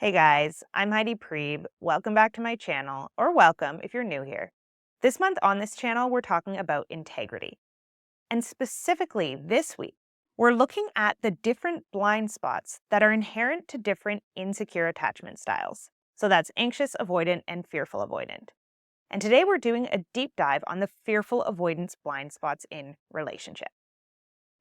Hey guys, I'm Heidi Prieb. Welcome back to my channel, or welcome if you're new here. This month on this channel, we're talking about integrity. And specifically this week, we're looking at the different blind spots that are inherent to different insecure attachment styles. So that's anxious avoidant and fearful avoidant. And today we're doing a deep dive on the fearful avoidance blind spots in relationship.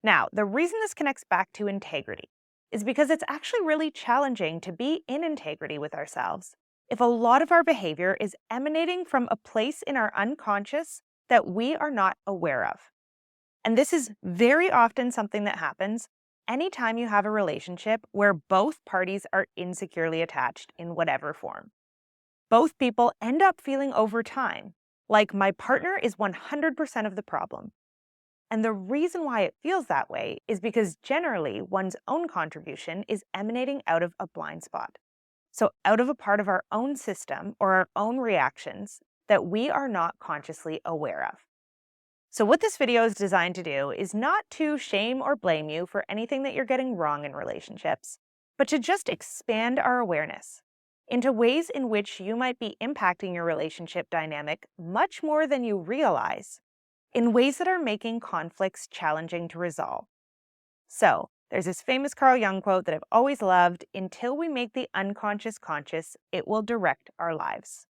Now, the reason this connects back to integrity is because it's actually really challenging to be in integrity with ourselves if a lot of our behavior is emanating from a place in our unconscious that we are not aware of. And this is very often something that happens anytime you have a relationship where both parties are insecurely attached in whatever form. Both people end up feeling over time like my partner is 100% of the problem. And the reason why it feels that way is because generally one's own contribution is emanating out of a blind spot. So, out of a part of our own system or our own reactions that we are not consciously aware of. So, what this video is designed to do is not to shame or blame you for anything that you're getting wrong in relationships, but to just expand our awareness into ways in which you might be impacting your relationship dynamic much more than you realize in ways that are making conflicts challenging to resolve. So, there's this famous Carl Jung quote that I've always loved: until we make the unconscious conscious, it will direct our lives.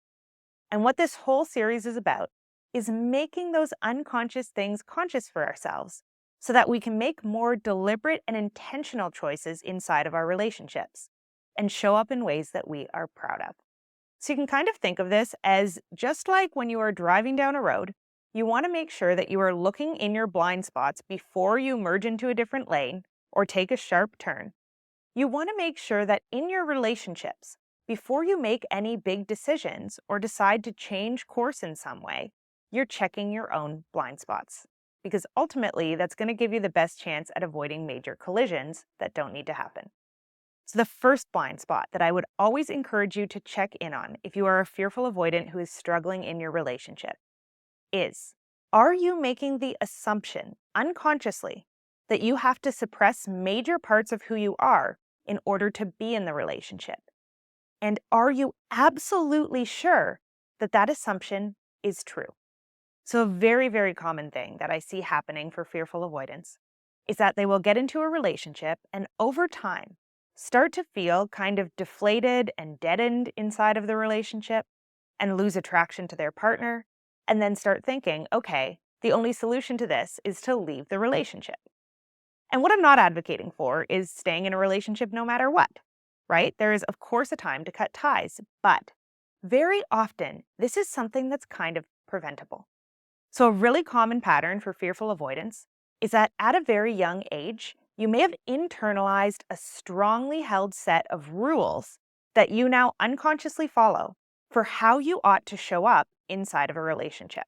And what this whole series is about is making those unconscious things conscious for ourselves so that we can make more deliberate and intentional choices inside of our relationships and show up in ways that we are proud of. So you can kind of think of this as just like when you are driving down a road. You want to make sure that you are looking in your blind spots before you merge into a different lane or take a sharp turn. You want to make sure that in your relationships, before you make any big decisions or decide to change course in some way, you're checking your own blind spots. Because ultimately, that's going to give you the best chance at avoiding major collisions that don't need to happen. So, the first blind spot that I would always encourage you to check in on if you are a fearful avoidant who is struggling in your relationship is, are you making the assumption unconsciously that you have to suppress major parts of who you are in order to be in the relationship? And are you absolutely sure that that assumption is true? So, a very, very common thing that I see happening for fearful avoidance is that they will get into a relationship and over time start to feel kind of deflated and deadened inside of the relationship and lose attraction to their partner, and then start thinking, okay, the only solution to this is to leave the relationship. And what I'm not advocating for is staying in a relationship no matter what, right? There is, of course, a time to cut ties, but very often this is something that's kind of preventable. So, a really common pattern for fearful avoidance is that at a very young age, you may have internalized a strongly held set of rules that you now unconsciously follow for how you ought to show up inside of a relationship.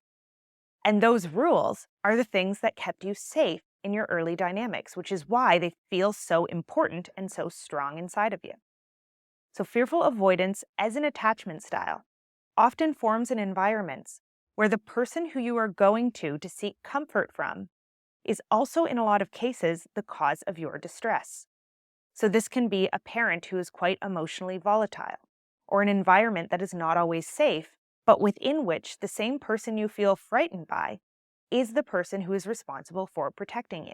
And those rules are the things that kept you safe in your early dynamics, which is why they feel so important and so strong inside of you. So, fearful avoidance as an attachment style often forms in environments where the person who you are going to seek comfort from is also, in a lot of cases, the cause of your distress. So, this can be a parent who is quite emotionally volatile, or an environment that is not always safe, but within which the same person you feel frightened by is the person who is responsible for protecting you.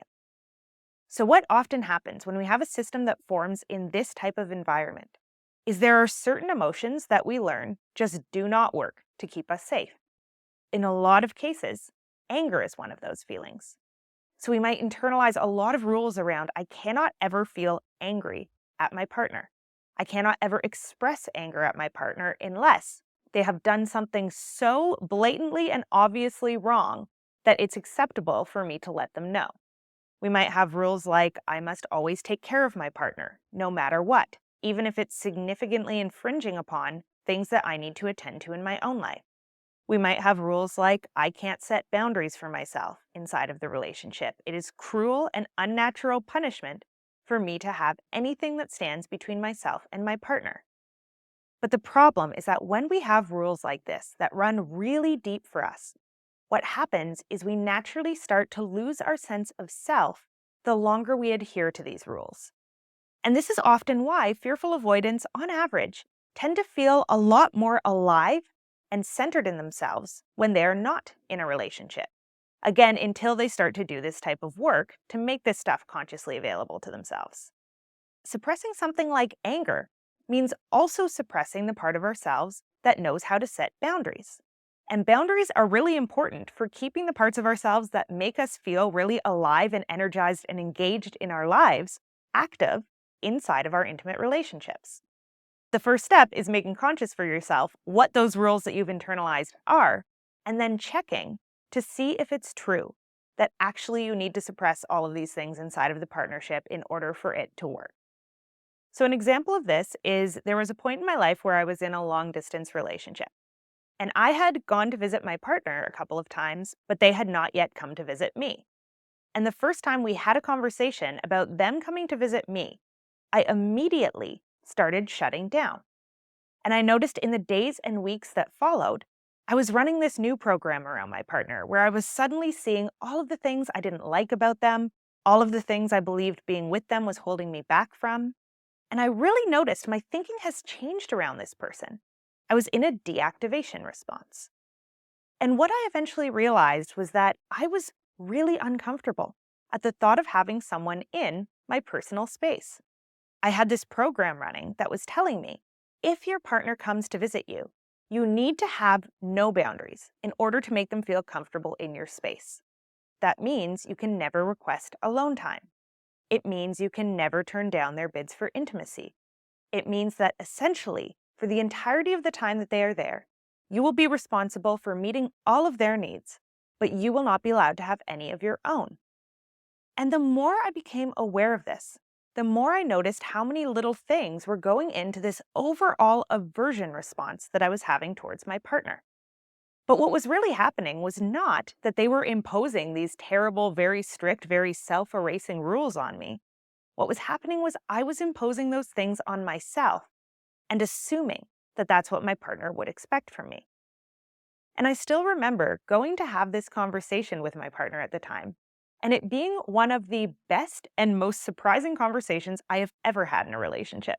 So, what often happens when we have a system that forms in this type of environment is there are certain emotions that we learn just do not work to keep us safe. In a lot of cases, anger is one of those feelings. So we might internalize a lot of rules around, I cannot ever feel angry at my partner. I cannot ever express anger at my partner unless they have done something so blatantly and obviously wrong that it's acceptable for me to let them know. We might have rules like, I must always take care of my partner, no matter what, even if it's significantly infringing upon things that I need to attend to in my own life. We might have rules like, I can't set boundaries for myself inside of the relationship. It is cruel and unnatural punishment for me to have anything that stands between myself and my partner. But the problem is that when we have rules like this that run really deep for us, what happens is we naturally start to lose our sense of self the longer we adhere to these rules. And this is often why fearful avoidants, on average, tend to feel a lot more alive and centered in themselves when they're not in a relationship. Again, until they start to do this type of work to make this stuff consciously available to themselves. Suppressing something like anger means also suppressing the part of ourselves that knows how to set boundaries. And boundaries are really important for keeping the parts of ourselves that make us feel really alive and energized and engaged in our lives active inside of our intimate relationships. The first step is making conscious for yourself what those rules that you've internalized are, and then checking to see if it's true that actually you need to suppress all of these things inside of the partnership in order for it to work. So, an example of this is there was a point in my life where I was in a long distance relationship. And I had gone to visit my partner a couple of times, but they had not yet come to visit me. And the first time we had a conversation about them coming to visit me, I immediately started shutting down. And I noticed in the days and weeks that followed, I was running this new program around my partner where I was suddenly seeing all of the things I didn't like about them, all of the things I believed being with them was holding me back from. And I really noticed my thinking has changed around this person. I was in a deactivation response. And what I eventually realized was that I was really uncomfortable at the thought of having someone in my personal space. I had this program running that was telling me if your partner comes to visit you, you need to have no boundaries in order to make them feel comfortable in your space. That means you can never request alone time. It means you can never turn down their bids for intimacy. It means that essentially, for the entirety of the time that they are there, you will be responsible for meeting all of their needs, but you will not be allowed to have any of your own. And the more I became aware of this, the more I noticed how many little things were going into this overall aversion response that I was having towards my partner. But what was really happening was not that they were imposing these terrible, very strict, very self-erasing rules on me. What was happening was I was imposing those things on myself and assuming that that's what my partner would expect from me. And I still remember going to have this conversation with my partner at the time, and it being one of the best and most surprising conversations I have ever had in a relationship,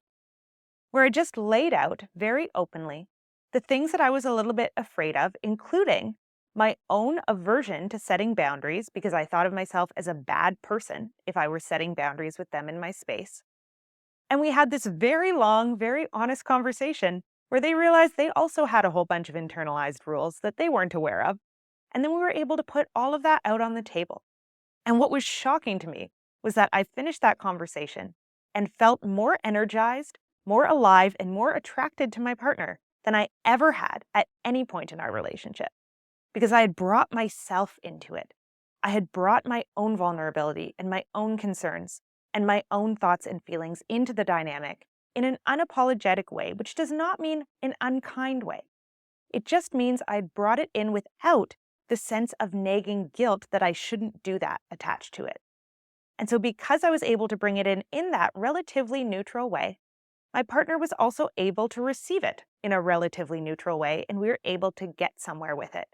where I just laid out very openly the things that I was a little bit afraid of, including my own aversion to setting boundaries because I thought of myself as a bad person if I were setting boundaries with them in my space. And we had this very long, very honest conversation where they realized they also had a whole bunch of internalized rules that they weren't aware of. And then we were able to put all of that out on the table. And what was shocking to me was that I finished that conversation and felt more energized, more alive, and more attracted to my partner than I ever had at any point in our relationship, because I had brought myself into it. I had brought my own vulnerability and my own concerns and my own thoughts and feelings into the dynamic in an unapologetic way, which does not mean an unkind way. It just means I'd brought it in without the sense of nagging guilt that I shouldn't do that attached to it. And so because I was able to bring it in that relatively neutral way, my partner was also able to receive it in a relatively neutral way, and we were able to get somewhere with it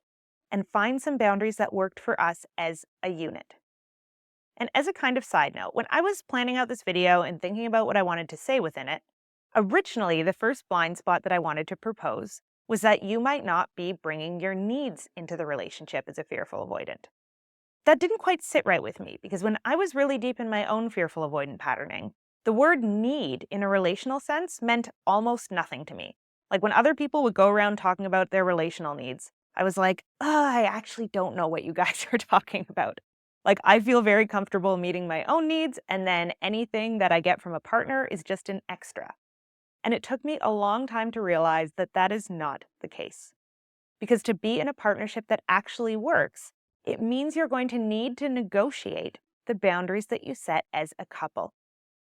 and find some boundaries that worked for us as a unit. And as a kind of side note, when I was planning out this video and thinking about what I wanted to say within it, originally the first blind spot that I wanted to propose was that you might not be bringing your needs into the relationship as a fearful avoidant. That didn't quite sit right with me because when I was really deep in my own fearful avoidant patterning, the word need in a relational sense meant almost nothing to me. Like when other people would go around talking about their relational needs, I was like, I actually don't know what you guys are talking about. Like I feel very comfortable meeting my own needs, and then anything that I get from a partner is just an extra. And it took me a long time to realize that that is not the case. Because to be in a partnership that actually works, it means you're going to need to negotiate the boundaries that you set as a couple.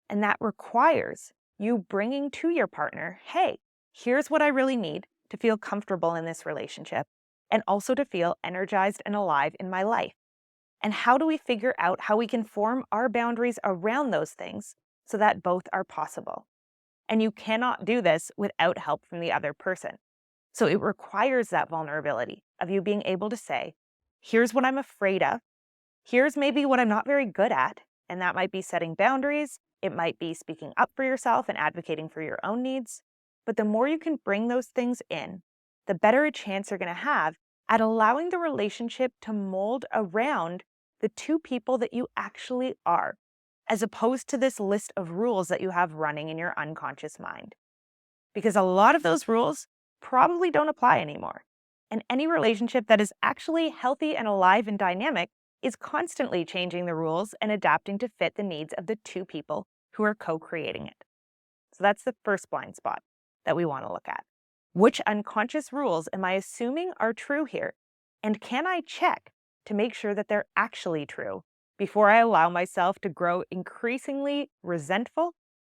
And that requires you bringing to your partner, hey, here's what I really need to feel comfortable in this relationship, and also to feel energized and alive in my life. And how do we figure out how we can form our boundaries around those things so that both are possible? And you cannot do this without help from the other person. So it requires that vulnerability of you being able to say, here's what I'm afraid of. Here's maybe what I'm not very good at. And that might be setting boundaries, it might be speaking up for yourself and advocating for your own needs. But the more you can bring those things in, the better a chance you're going to have at allowing the relationship to mold around the two people that you actually are, as opposed to this list of rules that you have running in your unconscious mind. Because a lot of those rules probably don't apply anymore. And any relationship that is actually healthy and alive and dynamic is constantly changing the rules and adapting to fit the needs of the two people who are co-creating it. So that's the first blind spot that we want to look at. Which unconscious rules am I assuming are true here? And can I check to make sure that they're actually true before I allow myself to grow increasingly resentful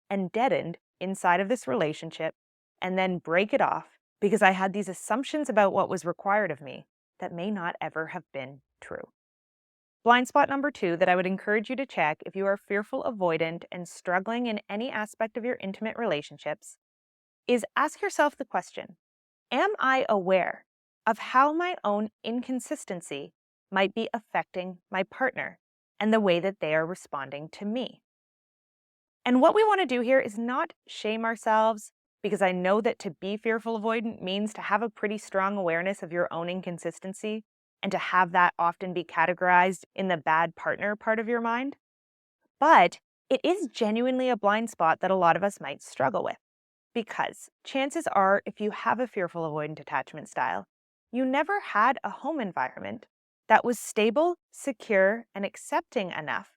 and deadened inside of this relationship and then break it off because I had these assumptions about what was required of me that may not ever have been true? Blind spot number 2 that I would encourage you to check if you are fearful avoidant and struggling in any aspect of your intimate relationships is ask yourself the question, am I aware of how my own inconsistency might be affecting my partner and the way that they are responding to me? And what we want to do here is not shame ourselves, because I know that to be fearful avoidant means to have a pretty strong awareness of your own inconsistency and to have that often be categorized in the bad partner part of your mind. But it is genuinely a blind spot that a lot of us might struggle with. Because chances are, if you have a fearful avoidant attachment style, you never had a home environment that was stable, secure, and accepting enough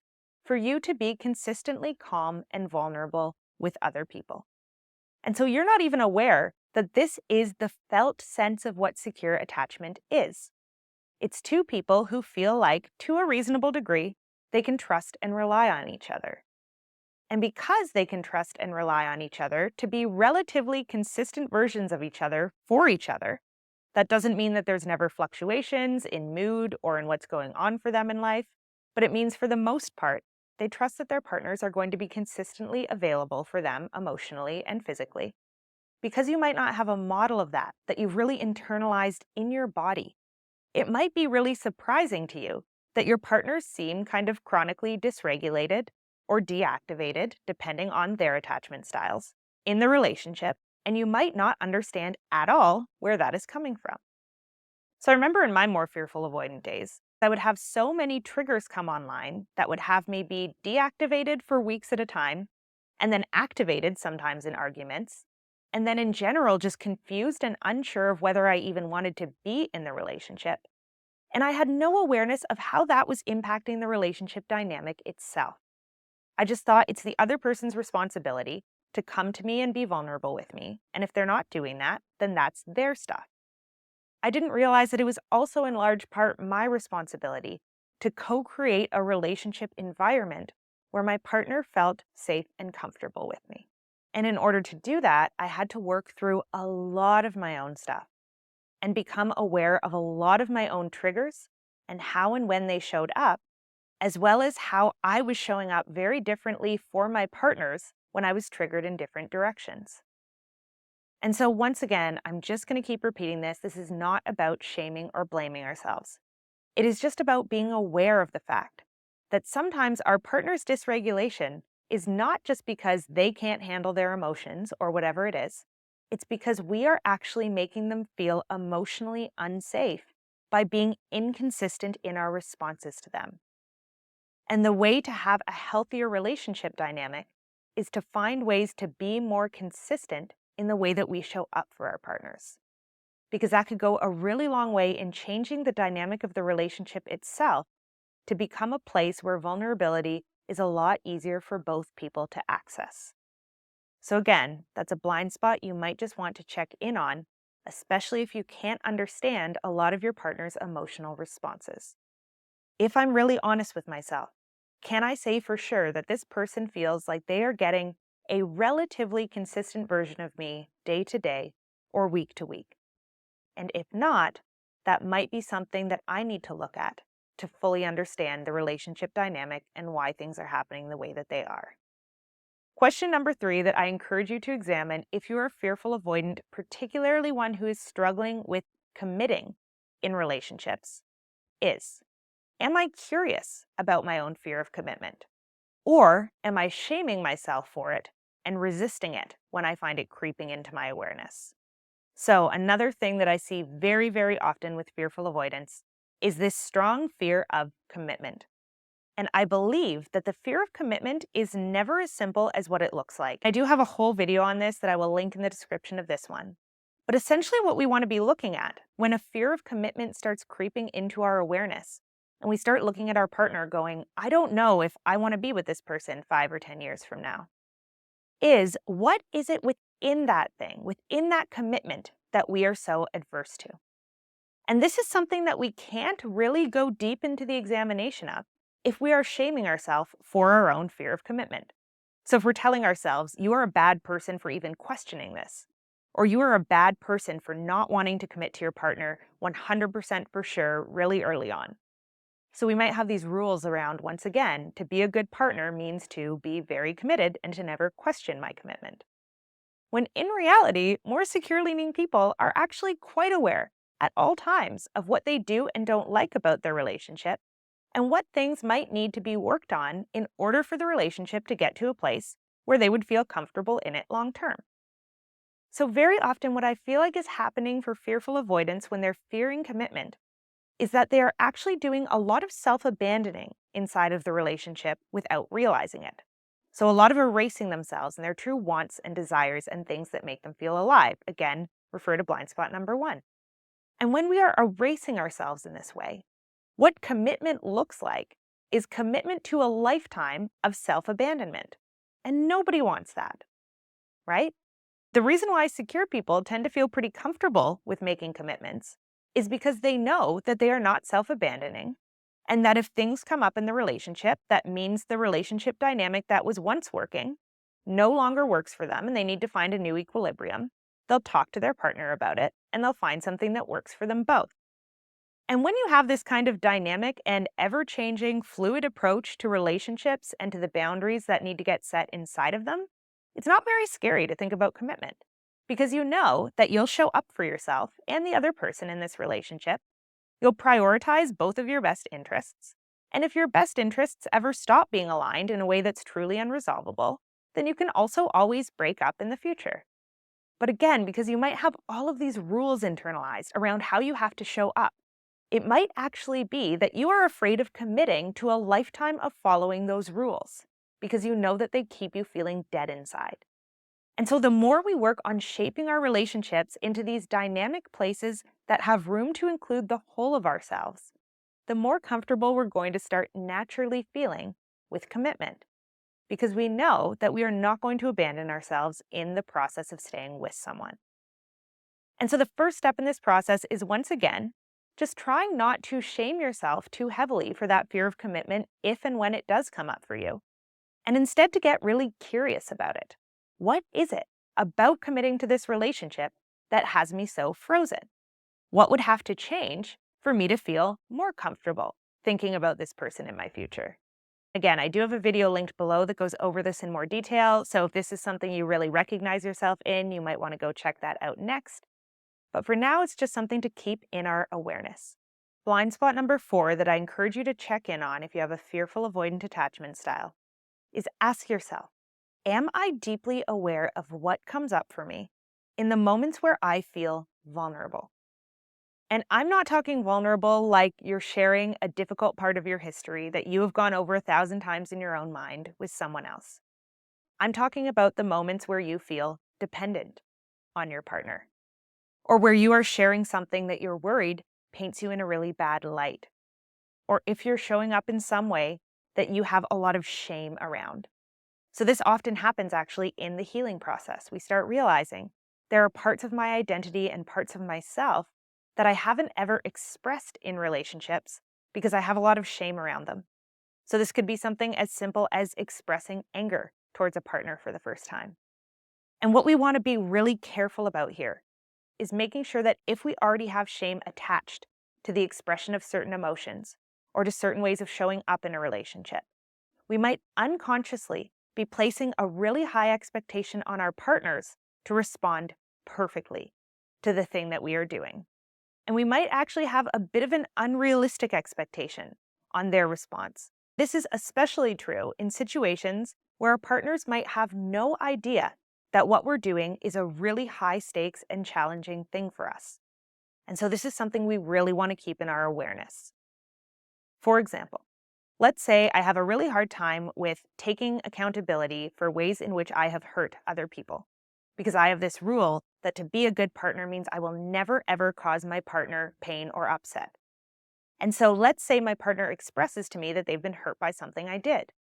for you to be consistently calm and vulnerable with other people. And so you're not even aware that this is the felt sense of what secure attachment is. It's two people who feel like, to a reasonable degree, they can trust and rely on each other. And because they can trust and rely on each other to be relatively consistent versions of each other for each other, that doesn't mean that there's never fluctuations in mood or in what's going on for them in life, but it means for the most part, they trust that their partners are going to be consistently available for them emotionally and physically. Because you might not have a model of that you've really internalized in your body, it might be really surprising to you that your partners seem kind of chronically dysregulated or deactivated, depending on their attachment styles, in the relationship, and you might not understand at all where that is coming from. So I remember in my more fearful avoidant days, I would have so many triggers come online that would have me be deactivated for weeks at a time, and then activated sometimes in arguments, and then in general just confused and unsure of whether I even wanted to be in the relationship. And I had no awareness of how that was impacting the relationship dynamic itself. I just thought it's the other person's responsibility to come to me and be vulnerable with me, and if they're not doing that, then that's their stuff. I didn't realize that it was also in large part my responsibility to co-create a relationship environment where my partner felt safe and comfortable with me. And in order to do that, I had to work through a lot of my own stuff and become aware of a lot of my own triggers and how and when they showed up, as well as how I was showing up very differently for my partners when I was triggered in different directions. And so once again, I'm just going to keep repeating this. This is not about shaming or blaming ourselves. It is just about being aware of the fact that sometimes our partner's dysregulation is not just because they can't handle their emotions or whatever it is. It's because we are actually making them feel emotionally unsafe by being inconsistent in our responses to them. And the way to have a healthier relationship dynamic is to find ways to be more consistent in the way that we show up for our partners. Because that could go a really long way in changing the dynamic of the relationship itself to become a place where vulnerability is a lot easier for both people to access. So again, that's a blind spot you might just want to check in on, especially if you can't understand a lot of your partner's emotional responses. If I'm really honest with myself, can I say for sure that this person feels like they are getting a relatively consistent version of me day to day or week to week? And if not, that might be something that I need to look at to fully understand the relationship dynamic and why things are happening the way that they are. Question number 3 that I encourage you to examine if you are fearful avoidant, particularly one who is struggling with committing in relationships, is, am I curious about my own fear of commitment? Or am I shaming myself for it and resisting it when I find it creeping into my awareness? So, another thing that I see very, very often with fearful avoidance is this strong fear of commitment. And I believe that the fear of commitment is never as simple as what it looks like. I do have a whole video on this that I will link in the description of this one. But essentially, what we want to be looking at when a fear of commitment starts creeping into our awareness, and we start looking at our partner going, I don't know if I want to be with this person 5 or 10 years from now, is what is it within that thing, within that commitment that we are so adverse to? And this is something that we can't really go deep into the examination of if we are shaming ourselves for our own fear of commitment. So if we're telling ourselves, you are a bad person for even questioning this, or you are a bad person for not wanting to commit to your partner 100% for sure really early on. So we might have these rules around, once again, to be a good partner means to be very committed and to never question my commitment. When in reality, more secure leaning people are actually quite aware at all times of what they do and don't like about their relationship and what things might need to be worked on in order for the relationship to get to a place where they would feel comfortable in it long term. So, very often, what I feel like is happening for fearful avoidance when they're fearing commitment is that they are actually doing a lot of self abandoning inside of the relationship without realizing it. So, a lot of erasing themselves and their true wants and desires and things that make them feel alive. Again, refer to blind spot number 1. And when we are erasing ourselves in this way, what commitment looks like is commitment to a lifetime of self abandonment. And nobody wants that, right? The reason why secure people tend to feel pretty comfortable with making commitments is because they know that they are not self abandoning, and that if things come up in the relationship, that means the relationship dynamic that was once working no longer works for them and they need to find a new equilibrium. They'll talk to their partner about it and they'll find something that works for them both. And when you have this kind of dynamic and ever changing, fluid approach to relationships and to the boundaries that need to get set inside of them, it's not very scary to think about commitment because you know that you'll show up for yourself and the other person in this relationship. You'll prioritize both of your best interests. And if your best interests ever stop being aligned in a way that's truly unresolvable, then you can also always break up in the future. But again, because you might have all of these rules internalized around how you have to show up, it might actually be that you are afraid of committing to a lifetime of following those rules because you know that they keep you feeling dead inside. And so the more we work on shaping our relationships into these dynamic places that have room to include the whole of ourselves, the more comfortable we're going to start naturally feeling with commitment because we know that we are not going to abandon ourselves in the process of staying with someone. And so the first step in this process is, once again, just trying not to shame yourself too heavily for that fear of commitment if and when it does come up for you, and instead to get really curious about it. What is it about committing to this relationship that has me so frozen? What would have to change for me to feel more comfortable thinking about this person in my future? Again, I do have a video linked below that goes over this in more detail, so if this is something you really recognize yourself in, you might want to go check that out next. But for now, it's just something to keep in our awareness. Blind spot number 4 that I encourage you to check in on if you have a fearful avoidant attachment style is ask yourself, am I deeply aware of what comes up for me in the moments where I feel vulnerable? And I'm not talking vulnerable like you're sharing a difficult part of your history that you have gone over 1,000 times in your own mind with someone else. I'm talking about the moments where you feel dependent on your partner, or where you are sharing something that you're worried paints you in a really bad light, or if you're showing up in some way that you have a lot of shame around. So this often happens actually in the healing process. We start realizing there are parts of my identity and parts of myself that I haven't ever expressed in relationships because I have a lot of shame around them. So this could be something as simple as expressing anger towards a partner for the first time. And what we want to be really careful about here is making sure that if we already have shame attached to the expression of certain emotions or to certain ways of showing up in a relationship, we might unconsciously be placing a really high expectation on our partners to respond perfectly to the thing that we are doing. And we might actually have a bit of an unrealistic expectation on their response This is especially true in situations where our partners might have no idea that what we're doing is a really high stakes and challenging thing for us. And so this is something we really want to keep in our awareness. For example, let's say I have a really hard time with taking accountability for ways in which I have hurt other people. Because I have this rule that to be a good partner means I will never ever cause my partner pain or upset. And so let's say my partner expresses to me that they've been hurt by something I did.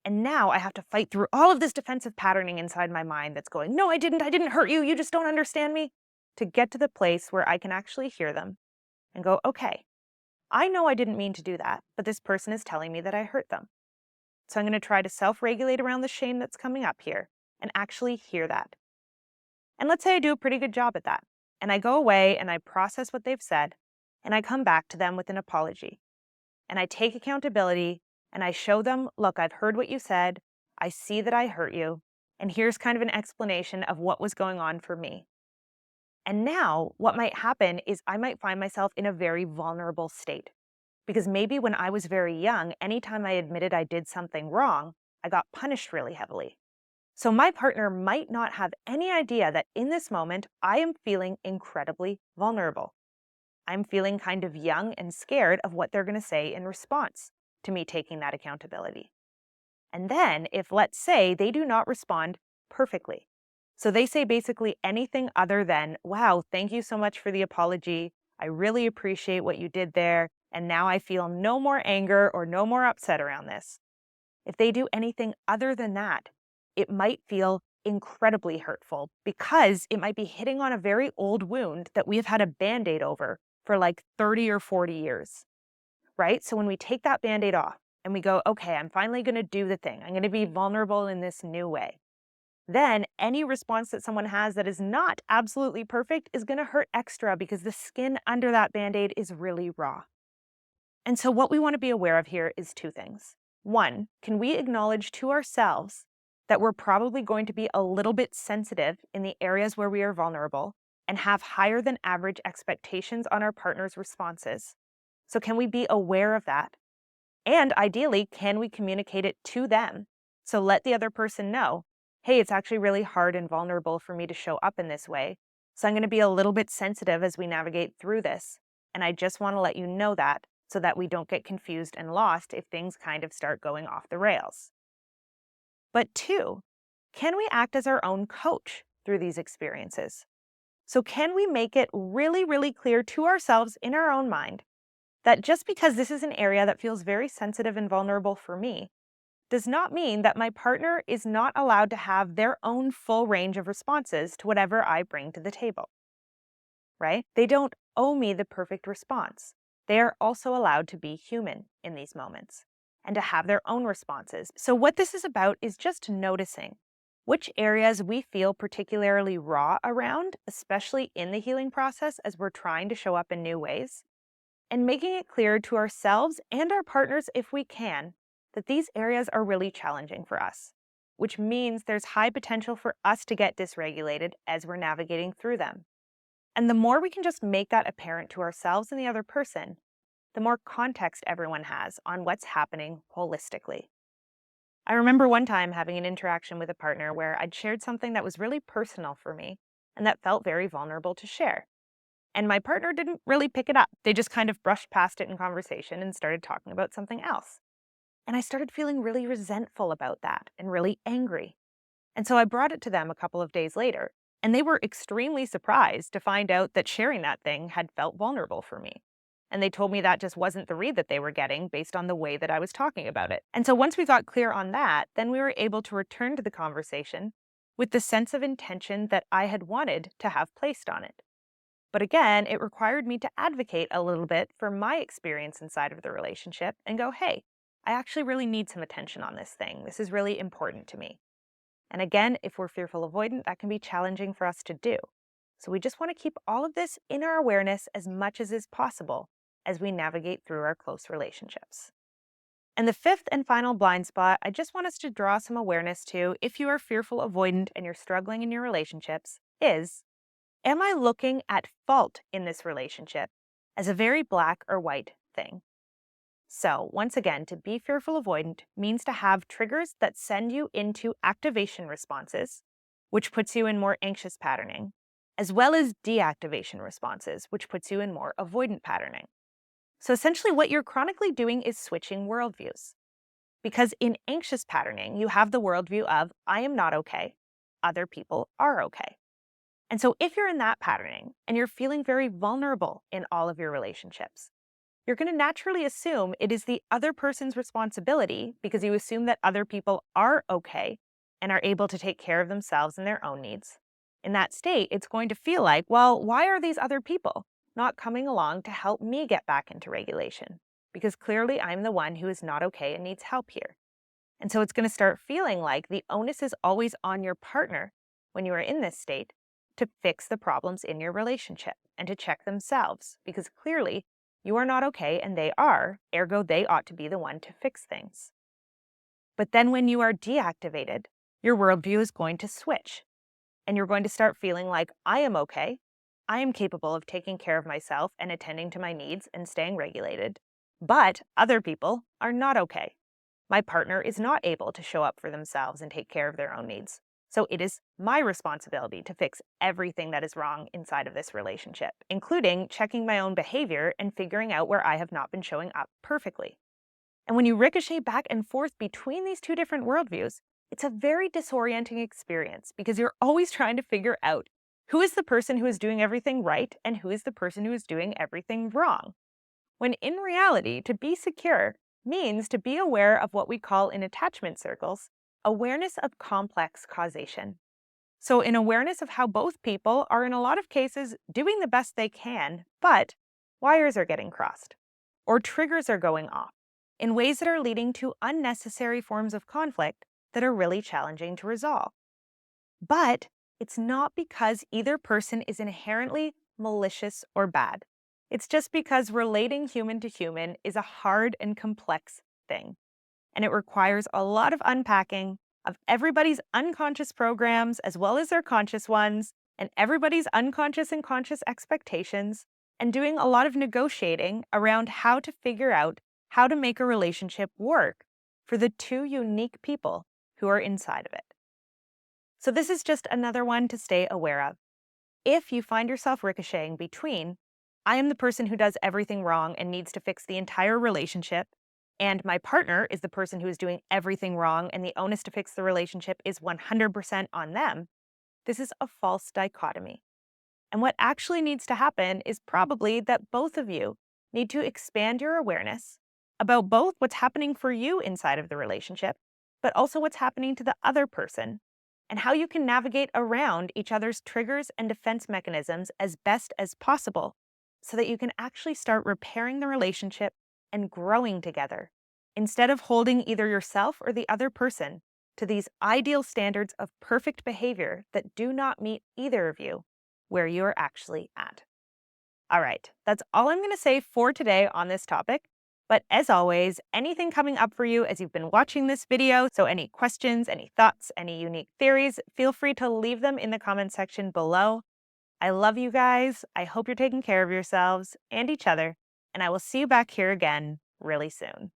And now I have to fight through all of this defensive patterning inside my mind that's going, no, I didn't hurt you, you just don't understand me, to get to the place where I can actually hear them and go, okay, I know I didn't mean to do that, but this person is telling me that I hurt them. So I'm going to try to self-regulate around the shame that's coming up here and actually hear that. And let's say I do a pretty good job at that. And I go away and I process what they've said, and I come back to them with an apology. And I take accountability and I show them, look, I've heard what you said. I see that I hurt you. And here's kind of an explanation of what was going on for me. And now what might happen is I might find myself in a very vulnerable state. Because maybe when I was very young, anytime I admitted I did something wrong, I got punished really heavily. So my partner might not have any idea that in this moment, I am feeling incredibly vulnerable. I'm feeling kind of young and scared of what they're going to say in response to me taking that accountability. And then if, let's say, they do not respond perfectly. So they say basically anything other than, wow, thank you so much for the apology. I really appreciate what you did there. And now I feel no more anger or no more upset around this. If they do anything other than that, it might feel incredibly hurtful because it might be hitting on a very old wound that we have had a Band-Aid over for like 30 or 40 years, right? So when we take that Band-Aid off and we go, okay, I'm finally going to do the thing. I'm going to be vulnerable in this new way. Then any response that someone has that is not absolutely perfect is going to hurt extra because the skin under that Band-Aid is really raw. And so what we want to be aware of here is two things. One, can we acknowledge to ourselves that we're probably going to be a little bit sensitive in the areas where we are vulnerable and have higher than average expectations on our partner's responses? So can we be aware of that? And ideally, can we communicate it to them? So let the other person know, hey, it's actually really hard and vulnerable for me to show up in this way. So I'm going to be a little bit sensitive as we navigate through this. And I just want to let you know that so that we don't get confused and lost if things kind of start going off the rails. But two, can we act as our own coach through these experiences? So can we make it really, really clear to ourselves in our own mind that just because this is an area that feels very sensitive and vulnerable for me, does not mean that my partner is not allowed to have their own full range of responses to whatever I bring to the table, right? They don't owe me the perfect response. They are also allowed to be human in these moments and to have their own responses. So what this is about is just noticing which areas we feel particularly raw around, especially in the healing process as we're trying to show up in new ways, and making it clear to ourselves and our partners, if we can, that these areas are really challenging for us, which means there's high potential for us to get dysregulated as we're navigating through them. And the more we can just make that apparent to ourselves and the other person, the more context everyone has on what's happening holistically. I remember one time having an interaction with a partner where I'd shared something that was really personal for me and that felt very vulnerable to share. And my partner didn't really pick it up. They just kind of brushed past it in conversation and started talking about something else. And I started feeling really resentful about that and really angry. And so I brought it to them a couple of days later, and they were extremely surprised to find out that sharing that thing had felt vulnerable for me. And they told me that just wasn't the read that they were getting based on the way that I was talking about it. And so once we got clear on that, then we were able to return to the conversation with the sense of intention that I had wanted to have placed on it. But again, it required me to advocate a little bit for my experience inside of the relationship and go, hey, I actually really need some attention on this thing. This is really important to me. And again, if we're fearful avoidant, that can be challenging for us to do. So we just want to keep all of this in our awareness as much as is possible as we navigate through our close relationships. And the fifth and final blind spot, I just want us to draw some awareness to if you are fearful avoidant and you're struggling in your relationships, is, am I looking at fault in this relationship as a very black or white thing? So, once again, to be fearful avoidant means to have triggers that send you into activation responses, which puts you in more anxious patterning, as well as deactivation responses, which puts you in more avoidant patterning. So, essentially, what you're chronically doing is switching worldviews. Because in anxious patterning, you have the worldview of, I am not okay, other people are okay. And so, if you're in that patterning and you're feeling very vulnerable in all of your relationships, you're going to naturally assume it is the other person's responsibility because you assume that other people are okay and are able to take care of themselves and their own needs. In that state, it's going to feel like, well, why are these other people not coming along to help me get back into regulation? Because clearly I'm the one who is not okay and needs help here. And so it's going to start feeling like the onus is always on your partner when you are in this state to fix the problems in your relationship and to check themselves, because clearly you are not okay and they are, ergo they ought to be the one to fix things. But then when you are deactivated, your worldview is going to switch and you're going to start feeling like, I am okay. I am capable of taking care of myself and attending to my needs and staying regulated. But other people are not okay. My partner is not able to show up for themselves and take care of their own needs. So it is my responsibility to fix everything that is wrong inside of this relationship, including checking my own behavior and figuring out where I have not been showing up perfectly. And when you ricochet back and forth between these two different worldviews, it's a very disorienting experience because you're always trying to figure out who is the person who is doing everything right and who is the person who is doing everything wrong. When in reality, to be secure means to be aware of what we call in attachment circles, awareness of complex causation. So, an awareness of how both people are in a lot of cases doing the best they can, but wires are getting crossed, or triggers are going off in ways that are leading to unnecessary forms of conflict that are really challenging to resolve. But it's not because either person is inherently malicious or bad. It's just because relating human to human is a hard and complex thing, and it requires a lot of unpacking of everybody's unconscious programs as well as their conscious ones, and everybody's unconscious and conscious expectations, and doing a lot of negotiating around how to figure out how to make a relationship work for the two unique people who are inside of it. So this is just another one to stay aware of. If you find yourself ricocheting between, I am the person who does everything wrong and needs to fix the entire relationship, and my partner is the person who is doing everything wrong and the onus to fix the relationship is 100% on them, this is a false dichotomy. And what actually needs to happen is probably that both of you need to expand your awareness about both what's happening for you inside of the relationship, but also what's happening to the other person, and how you can navigate around each other's triggers and defense mechanisms as best as possible so that you can actually start repairing the relationship and growing together, instead of holding either yourself or the other person to these ideal standards of perfect behavior that do not meet either of you where you are actually at. All right, that's all I'm going to say for today on this topic. But as always, anything coming up for you as you've been watching this video, so any questions, any thoughts, any unique theories, feel free to leave them in the comment section below. I love you guys. I hope you're taking care of yourselves and each other, and I will see you back here again really soon.